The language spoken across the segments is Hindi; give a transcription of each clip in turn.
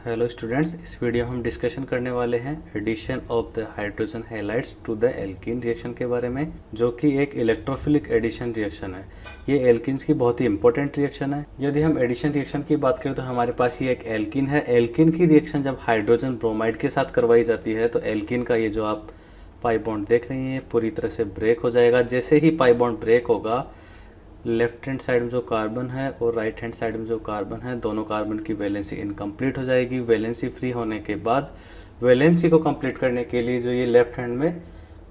हेलो स्टूडेंट्स, इस वीडियो में हम डिस्कशन करने वाले हैं addition of the hydrogen halides to the alkene reaction के बारे में, जो कि एक इलेक्ट्रोफिलिक एडिशन रिएक्शन है। ये एल्कीन्स की बहुत ही इंपॉर्टेंट रिएक्शन है। यदि हम एडिशन रिएक्शन की बात करें तो हमारे पास ये एक एल्कीन है। एल्कीन की रिएक्शन जब हाइड्रोजन ब्रोमाइड के साथ करवाई जाती है तो एल्कीन का ये जो आप पाई बॉन्ड देख रहे हैं पूरी तरह से ब्रेक हो जाएगा। जैसे ही पाई बॉन्ड ब्रेक होगा, लेफ्ट हैंड साइड में जो कार्बन है और राइट हैंड साइड में जो कार्बन है, दोनों कार्बन की वैलेंसी इनकम्प्लीट हो जाएगी। वैलेंसी फ्री होने के बाद वैलेंसी को कंप्लीट करने के लिए जो ये लेफ्ट हैंड में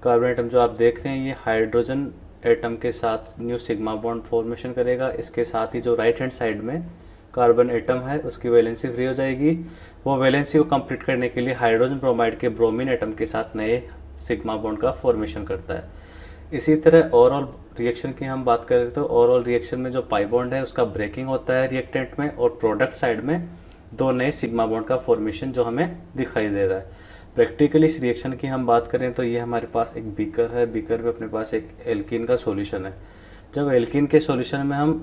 कार्बन एटम जो आप देख रहे हैं, ये हाइड्रोजन एटम के साथ न्यू सिग्मा बॉन्ड फॉर्मेशन करेगा। इसके साथ ही जो राइट हैंड साइड में कार्बन एटम है उसकी वैलेंसी फ्री हो जाएगी। वो वैलेंसी को कंप्लीट करने के लिए हाइड्रोजन ब्रोमाइड के ब्रोमीन एटम के साथ नए सिग्मा बॉन्ड का फॉर्मेशन करता है। इसी तरह ओवरऑल रिएक्शन की हम बात करें तो ओवरऑल रिएक्शन में जो पाई बॉन्ड है उसका ब्रेकिंग होता है रिएक्टेंट में, और प्रोडक्ट साइड में दो नए सिग्मा बॉन्ड का फॉर्मेशन जो हमें दिखाई दे रहा है। प्रैक्टिकली इस रिएक्शन की हम बात करें तो ये हमारे पास एक बीकर है। बीकर में अपने पास एक एल्कीन का सॉल्यूशन है। जब एल्कीन के सॉल्यूशन में हम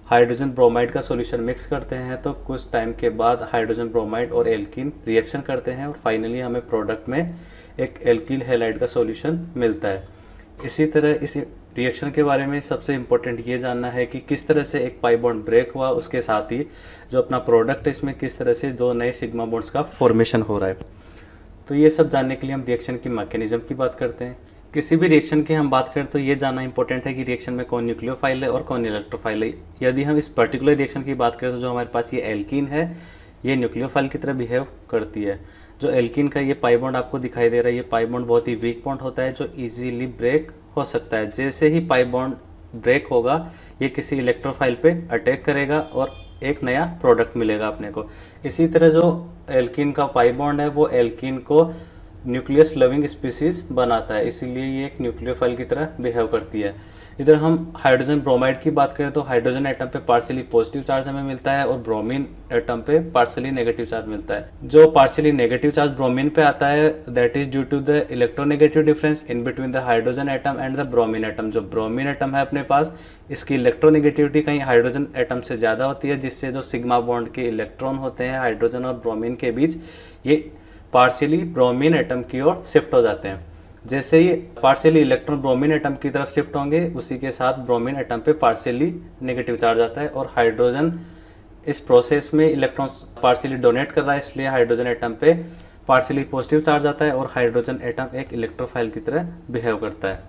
हाइड्रोजन ब्रोमाइड का सॉल्यूशन मिक्स करते हैं तो कुछ टाइम के बाद हाइड्रोजन ब्रोमाइड और एल्कीन रिएक्शन करते हैं और फाइनली हमें प्रोडक्ट में एक एल्कील हैलाइड का सॉल्यूशन मिलता है। इसी तरह इस रिएक्शन के बारे में सबसे इम्पोर्टेंट ये जानना है कि किस तरह से एक पाई बॉन्ड ब्रेक हुआ, उसके साथ ही जो अपना प्रोडक्ट है इसमें किस तरह से दो नए सिग्मा बॉन्ड्स का फॉर्मेशन हो रहा है। तो ये सब जानने के लिए हम रिएक्शन की मैकेनिज्म की बात करते हैं। किसी भी रिएक्शन की हम बात करें तो ये जानना इंपॉर्टेंट है कि रिएक्शन में कौन न्यूक्लियोफाइल है और कौन इलेक्ट्रोफाइल है। यदि हम इस पर्टिकुलर रिएक्शन की बात करें तो जो हमारे पास ये एल्कीन है, ये न्यूक्लियोफाइल की तरह बिहेव करती है। जो एल्कीन का ये पाई बॉन्ड आपको दिखाई दे रहा है, ये पाई बॉन्ड बहुत ही वीक बॉन्ड होता है जो इजीली ब्रेक हो सकता है। जैसे ही पाई बॉन्ड ब्रेक होगा, ये किसी इलेक्ट्रोफाइल पे अटैक करेगा और एक नया प्रोडक्ट मिलेगा अपने को। इसी तरह जो एल्कीन का पाई बॉन्ड है वो एल्कीन को न्यूक्लियस लविंग स्पीसीज बनाता है, इसीलिए ये एक न्यूक्लियोफाइल की तरह बिहेव करती है। इधर हम हाइड्रोजन ब्रोमाइड की बात करें तो हाइड्रोजन एटम पे पार्शियली पॉजिटिव चार्ज हमें मिलता है और ब्रोमीन एटम पे पार्शियली नेगेटिव चार्ज मिलता है। जो पार्शियली नेगेटिव चार्ज ब्रोमीन पे आता है that is due to the electronegative difference in between the hydrogen atom and the bromine atom. जो ब्रोमीन एटम है अपने पास, इसकी इलेक्ट्रोनेगेटिविटी कहीं हाइड्रोजन एटम से ज़्यादा होती है, जिससे जो सिग्मा बॉन्ड के इलेक्ट्रॉन होते हैं हाइड्रोजन और ब्रोमीन के बीच, ये पार्शियली ब्रोमीन एटम की ओर शिफ्ट हो जाते हैं। जैसे ही पार्शियली इलेक्ट्रॉन ब्रोमीन एटम की तरफ शिफ्ट होंगे, उसी के साथ ब्रोमीन एटम पे पार्शियली नेगेटिव चार्ज आता है और हाइड्रोजन इस प्रोसेस में इलेक्ट्रॉन्स पार्शियली डोनेट कर रहा है, इसलिए हाइड्रोजन एटम पे पार्शियली पॉजिटिव चार्ज आता है और हाइड्रोजन एटम एक इलेक्ट्रोफाइल की तरह बिहेव करता है।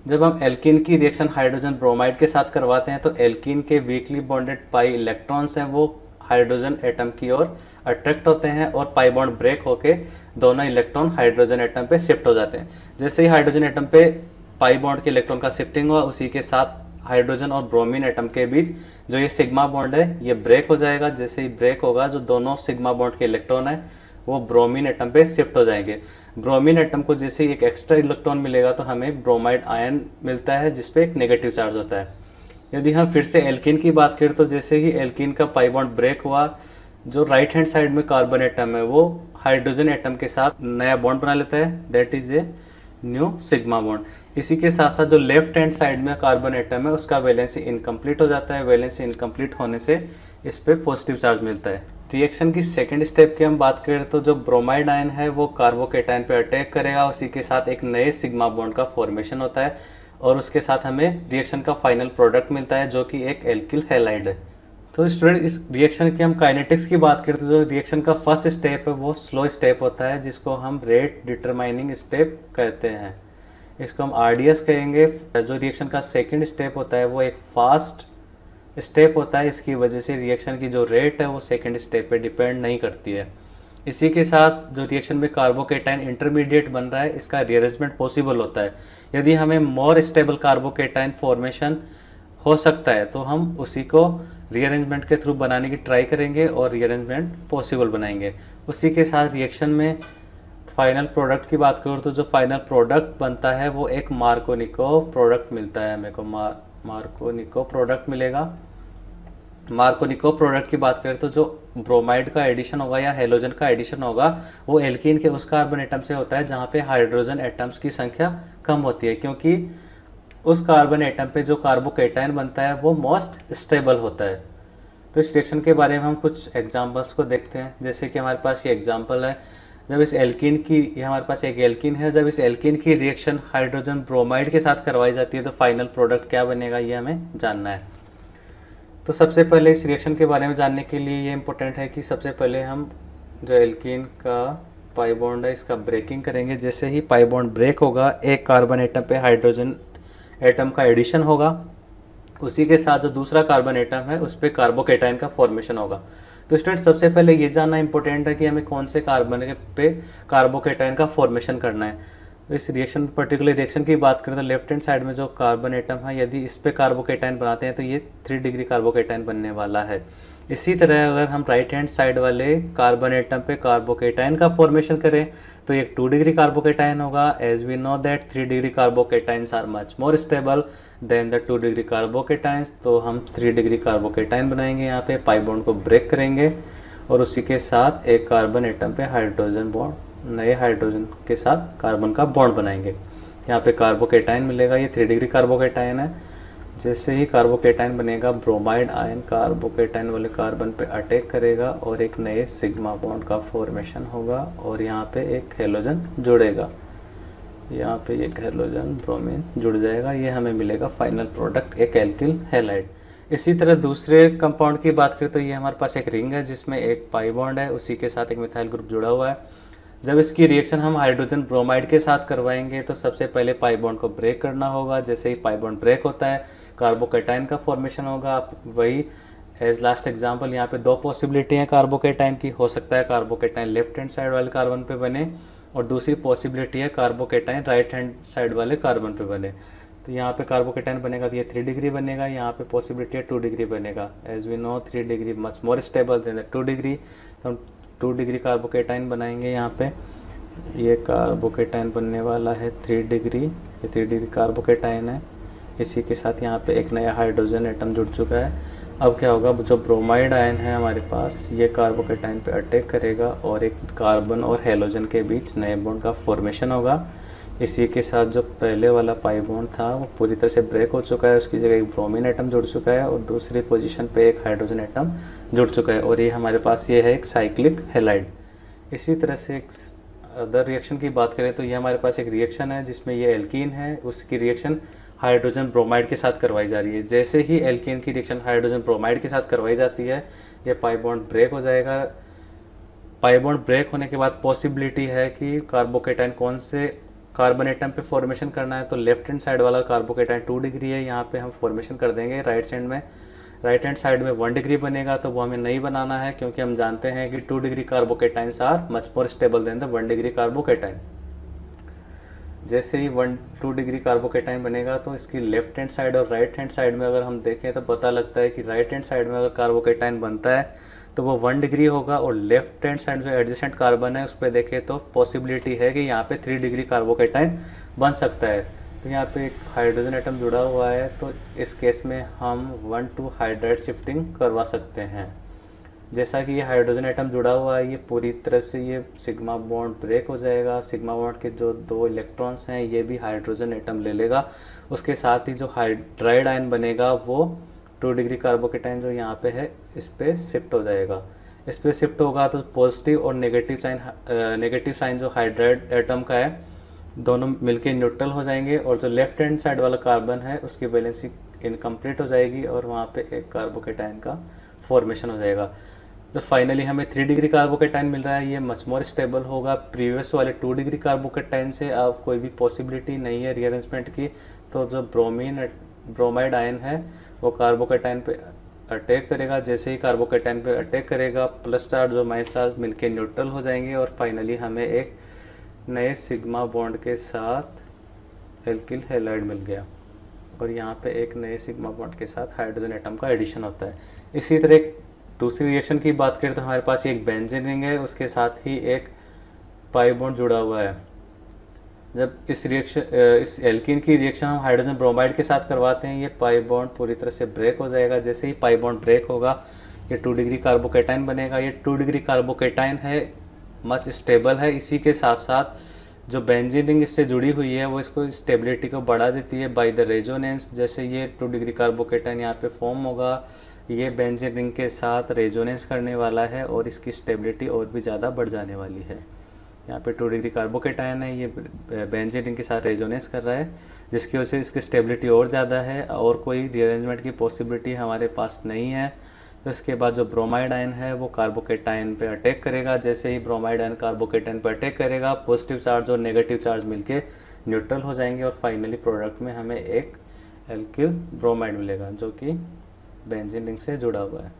जब हम एल्कीन की रिएक्शन हाइड्रोजन ब्रोमाइड के साथ करवाते हैं तो एल्कीन के वीकली बॉन्डेड पाई इलेक्ट्रॉन्स हैं वो हाइड्रोजन एटम की ओर अट्रैक्ट होते हैं और पाई बॉन्ड ब्रेक होके दोनों इलेक्ट्रॉन हाइड्रोजन एटम पे शिफ्ट हो जाते हैं। जैसे ही हाइड्रोजन एटम पे पाई बॉन्ड के इलेक्ट्रॉन का शिफ्टिंग हुआ, उसी के साथ हाइड्रोजन और ब्रोमीन एटम के बीच जो ये सिग्मा बॉन्ड है ये ब्रेक हो जाएगा। जैसे ही ब्रेक होगा, जो दोनों सिग्मा बॉन्ड के इलेक्ट्रॉन है वो ब्रोमीन एटम पे शिफ्ट हो जाएंगे। ब्रोमीन एटम को जैसे ही एक एक्स्ट्रा इलेक्ट्रॉन मिलेगा तो हमें ब्रोमाइड आयन मिलता है जिसपे एक नेगेटिव चार्ज होता है। यदि हम फिर से एल्कीन की बात करें तो जैसे ही एल्कीन का पाई बॉन्ड ब्रेक हुआ, जो राइट हैंड साइड में कार्बन एटम है वो हाइड्रोजन एटम के साथ नया बॉन्ड बना लेता है, that is a new sigma bond. इसी के साथ साथ जो लेफ्ट हैंड साइड में कार्बन एटम है उसका वैलेंसी इनकम्प्लीट हो जाता है। वैलेंसी इनकम्प्लीट होने से इस पे पॉजिटिव चार्ज मिलता है। रिएक्शन की सेकंड स्टेप की हम बात करें तो जो ब्रोमाइड आयन है वो कार्बोकेटाइन पे अटैक करेगा, उसी के साथ एक नए सिग्मा बॉन्ड का फॉर्मेशन होता है और उसके साथ हमें रिएक्शन का फाइनल प्रोडक्ट मिलता है जो कि एक एल्किल हैलाइड है। तो स्टूडेंट, इस रिएक्शन की हम काइनेटिक्स की बात करते हैं तो जो रिएक्शन का फर्स्ट स्टेप है वो स्लो स्टेप होता है, जिसको हम रेट डिटरमाइनिंग स्टेप कहते हैं। इसको हम आरडीएस कहेंगे। जो रिएक्शन का सेकंड स्टेप होता है वो एक फास्ट स्टेप होता है, इसकी वजह से रिएक्शन की जो रेट है वो सेकंड स्टेप पे डिपेंड नहीं करती है। इसी के साथ जो रिएक्शन में कार्बोकेटाइन इंटरमीडिएट बन रहा है, इसका रीअरेंजमेंट पॉसिबल होता है। यदि हमें मोर स्टेबल कार्बोकेटाइन फॉर्मेशन हो सकता है तो हम उसी को रीअरेंजमेंट के थ्रू बनाने की ट्राई करेंगे और रीअरेंजमेंट पॉसिबल बनाएंगे। उसी के साथ रिएक्शन में फाइनल प्रोडक्ट की बात करूँ तो जो फाइनल प्रोडक्ट बनता है वो एक मार्कोनिको प्रोडक्ट मिलता है। हमें को मार्कोनिको प्रोडक्ट मिलेगा। मार्कोनिको प्रोडक्ट की बात करें तो जो ब्रोमाइड का एडिशन होगा या हेलोजन का एडिशन होगा वो एल्कीन के उस कार्बन एटम से होता है जहाँ पे हाइड्रोजन एटम्स की संख्या कम होती है, क्योंकि उस कार्बन एटम पे जो कार्बोकेटाइन बनता है वो मोस्ट स्टेबल होता है। तो इस रिएक्शन के बारे में हम कुछ एग्जांपल्स को देखते हैं। जैसे कि हमारे पास ये एग्जांपल है, जब इस एल्कीन की, ये हमारे पास एक एल्कीन है, जब इस एल्कीन की रिएक्शन हाइड्रोजन ब्रोमाइड के साथ करवाई जाती है तो फाइनल प्रोडक्ट क्या बनेगा, ये हमें जानना है। तो सबसे पहले इस रिएक्शन के बारे में जानने के लिए ये इम्पोर्टेंट है कि सबसे पहले हम जो एल्कीन का पाई बॉन्ड है इसका ब्रेकिंग करेंगे। जैसे ही पाई बॉन्ड ब्रेक होगा, एक कार्बन एटम पे हाइड्रोजन एटम का एडिशन होगा, उसी के साथ जो दूसरा कार्बन एटम है उस पर कार्बोकेटाइन का फॉर्मेशन होगा। तो स्टूडेंट सबसे पहले ये जानना इंपॉर्टेंट है कि हमें कौन से कार्बन पे कार्बोकेटाइन का फॉर्मेशन करना है। तो इस रिएक्शन, पर्टिकुलर रिएक्शन की बात करें तो लेफ्ट हैंड साइड में जो कार्बन एटम है, यदि इस पे कार्बोकेटाइन बनाते हैं तो ये 3 डिग्री कार्बोकेटाइन बनने वाला है। इसी तरह अगर हम राइट हैंड साइड वाले कार्बन एटम पे कार्बोकेटाइन का फॉर्मेशन करें तो ये 2 डिग्री कार्बोकेटाइन होगा। As we know that 3 degree carbocations are much more stable than the 2 degree carbocations, तो हम 3 डिग्री कार्बोकेटाइन बनाएंगे। यहाँ पे पाई बॉन्ड को ब्रेक करेंगे और उसी के साथ एक कार्बन एटम पे हाइड्रोजन बॉन्ड, नए हाइड्रोजन के साथ कार्बन का बॉन्ड बनाएंगे। यहाँ पे कार्बोकेटाइन मिलेगा, ये 3 डिग्री कार्बोकेटाइन है। जैसे ही कार्बोकेटाइन बनेगा, ब्रोमाइड आयन कार्बोकेटाइन वाले कार्बन पे अटैक करेगा और एक नए सिग्मा बॉन्ड का फॉर्मेशन होगा और यहाँ पे एक हेलोजन जुड़ेगा। यहाँ पे एक हेलोजन ब्रोमीन जुड़ जाएगा, ये हमें मिलेगा फाइनल प्रोडक्ट, एक एल्किल हैलाइड। इसी तरह दूसरे कंपाउंड की बात करें तो ये हमारे पास एक रिंग है जिसमें एक पाई बॉन्ड है, उसी के साथ एक मिथाइल ग्रुप जुड़ा हुआ है। जब इसकी रिएक्शन हम हाइड्रोजन ब्रोमाइड के साथ करवाएंगे तो सबसे पहले पाई बॉन्ड को ब्रेक करना होगा। जैसे ही पाई बॉन्ड ब्रेक होता है, कार्बोकेटाइन का फॉर्मेशन होगा। वही एज लास्ट एग्जांपल, यहाँ पे 2 पॉसिबिलिटी हैं कार्बोकेटाइन की। हो सकता है कार्बोकेटाइन लेफ्ट हैंड साइड वाले कार्बन पे बने और दूसरी पॉसिबिलिटी है कार्बोकेटाइन राइट हैंड साइड वाले कार्बन पे बने। तो यहाँ पे कार्बोकेटाइन बनेगा तो ये 3 डिग्री बनेगा, यहाँ पे पॉसिबिलिटी है 2 डिग्री बनेगा। As we know 3 degree much more stable than 2 degree, तो हम 2 डिग्री कार्बोकेटाइन बनाएंगे। यहाँ पे ये कार्बोकेटाइन बनने वाला है 3 डिग्री, ये 3 डिग्री कार्बोकेटाइन है। इसी के साथ यहाँ पे एक नया हाइड्रोजन एटम जुड़ चुका है। अब क्या होगा, जो ब्रोमाइड आयन है हमारे पास, ये कार्बोकेटाइन पे अटैक करेगा और एक कार्बन और हेलोजन के बीच नए बॉन्ड का फॉर्मेशन होगा। इसी के साथ जो पहले वाला पाई बॉन्ड था वो पूरी तरह से ब्रेक हो चुका है, उसकी जगह एक ब्रोमीन एटम जुड़ चुका है और दूसरी पोजीशन पे एक हाइड्रोजन एटम जुड़ चुका है और ये हमारे पास ये है एक साइक्लिक हैलाइड। इसी तरह से एक अदर रिएक्शन की बात करें तो ये हमारे पास एक रिएक्शन है जिसमें ये एल्कीन है, उसकी रिएक्शन हाइड्रोजन ब्रोमाइड के साथ करवाई जा रही है। जैसे ही एल्कीन की रिएक्शन हाइड्रोजन ब्रोमाइड के साथ करवाई जाती है, ये पाई बॉन्ड ब्रेक हो जाएगा। पाई बॉन्ड ब्रेक होने के बाद पॉसिबिलिटी है कि कार्बोकेटाइन कौन से कार्बन एटम पे फॉर्मेशन करना है, तो लेफ्ट हैंड साइड वाला कार्बोकेटाइन 2 डिग्री है, यहाँ पे हम फॉर्मेशन कर देंगे। राइट हैंड साइड में 1 डिग्री बनेगा, तो वो हमें नहीं बनाना है क्योंकि हम जानते हैं कि 2 degree carbocations are much more stable than the 1 degree carbocation. जैसे ही 2 डिग्री कार्बोकेटाइन बनेगा तो इसकी लेफ्ट हैंड साइड और राइट हैंड साइड में अगर हम देखें तो पता लगता है कि राइट हैंड साइड में अगर कार्बोकेटाइन बनता है तो वो 1 डिग्री होगा और लेफ्ट हैंड साइड जो एडजेसेंट कार्बन है उस पर देखें तो पॉसिबिलिटी है कि यहाँ पे 3 डिग्री कार्बोकेटाइन बन सकता है। तो यहाँ पे एक हाइड्रोजन एटम जुड़ा हुआ है, तो इस केस में हम 1,2 हाइड्राइड शिफ्टिंग करवा सकते हैं। जैसा कि ये हाइड्रोजन एटम जुड़ा हुआ है, ये पूरी तरह से ये सिग्मा बॉन्ड ब्रेक हो जाएगा। सिग्मा बॉन्ड के जो 2 इलेक्ट्रॉन्स हैं ये भी हाइड्रोजन एटम ले लेगा। उसके साथ ही जो हाइड्राइड आयन बनेगा वो 2 डिग्री कार्बोकेटाइन जो यहाँ पे है इस पर शिफ्ट हो जाएगा। इस पर शिफ्ट होगा तो पॉजिटिव और नेगेटिव साइन जो हाइड्राइड एटम का है दोनों मिलके न्यूट्रल हो जाएंगे और जो लेफ्ट हैंड साइड वाला कार्बन है उसकी वैलेंसी इनकम्प्लीट हो जाएगी और वहाँ पे एक कार्बोकेटाइन का फॉर्मेशन हो जाएगा। तो फाइनली हमें 3 डिग्री कार्बोकेटाइन मिल रहा है, ये मच मोर स्टेबल होगा प्रीवियस वाले 2 डिग्री कार्बोकेटाइन से। अब कोई भी पॉसिबिलिटी नहीं है रीअरेंजमेंट की, तो जो ब्रोमाइड आयन है वो कार्बोकेटाइन पे अटैक करेगा। जैसे ही कार्बोकेटाइन पे अटैक करेगा, प्लस चार्ज और माइनस चार्ज मिलके न्यूट्रल हो जाएंगे और फाइनली हमें एक नए सिग्मा बॉन्ड के साथ एल्किल हैलाइड मिल गया और यहाँ पे एक नए सिग्मा बॉन्ड के साथ हाइड्रोजन एटम का एडिशन होता है। इसी तरह एक दूसरी रिएक्शन की बात करें तो हमारे पास एक बेंजीन रिंग है, उसके साथ ही एक पाई बॉन्ड जुड़ा हुआ है। जब इस एल्कीन की रिएक्शन हम हाइड्रोजन ब्रोमाइड के साथ करवाते हैं, ये पाई बॉन्ड पूरी तरह से ब्रेक हो जाएगा। जैसे ही पाई बॉन्ड ब्रेक होगा, ये 2 डिग्री कार्बोकेटाइन बनेगा। ये 2 डिग्री कार्बोकेटाइन है, मच स्टेबल है। इसी के साथ साथ जो बेंजीन रिंग इससे जुड़ी हुई है वो इसको स्टेबिलिटी को बढ़ा देती है बाय द रेजोनेंस। जैसे ये 2 डिग्री कार्बोकेटाइन यहाँ पे फॉर्म होगा, ये बेंजीन रिंग के साथ रेजोनेंस करने वाला है और इसकी स्टेबिलिटी और भी ज़्यादा बढ़ जाने वाली है। यहाँ पे 2 डिग्री कार्बोकेटायन है, ये बेंजीन रिंग के साथ रेजोनेंस कर रहा है, जिसकी वजह से इसकी स्टेबिलिटी और ज़्यादा है और कोई रीअरेंजमेंट की पॉसिबिलिटी हमारे पास नहीं है। तो इसके बाद जो ब्रोमाइड आयन है वो कार्बोकेटायन पे अटैक करेगा। जैसे ही ब्रोमाइड आयन कार्बोकेटायन पे अटैक करेगा, पॉजिटिव चार्ज और नेगेटिव चार्ज मिलके न्यूट्रल हो जाएंगे और फाइनली प्रोडक्ट में हमें एक एल्किल ब्रोमाइड मिलेगा जो कि बेंजीन रिंग से जुड़ा हुआ है।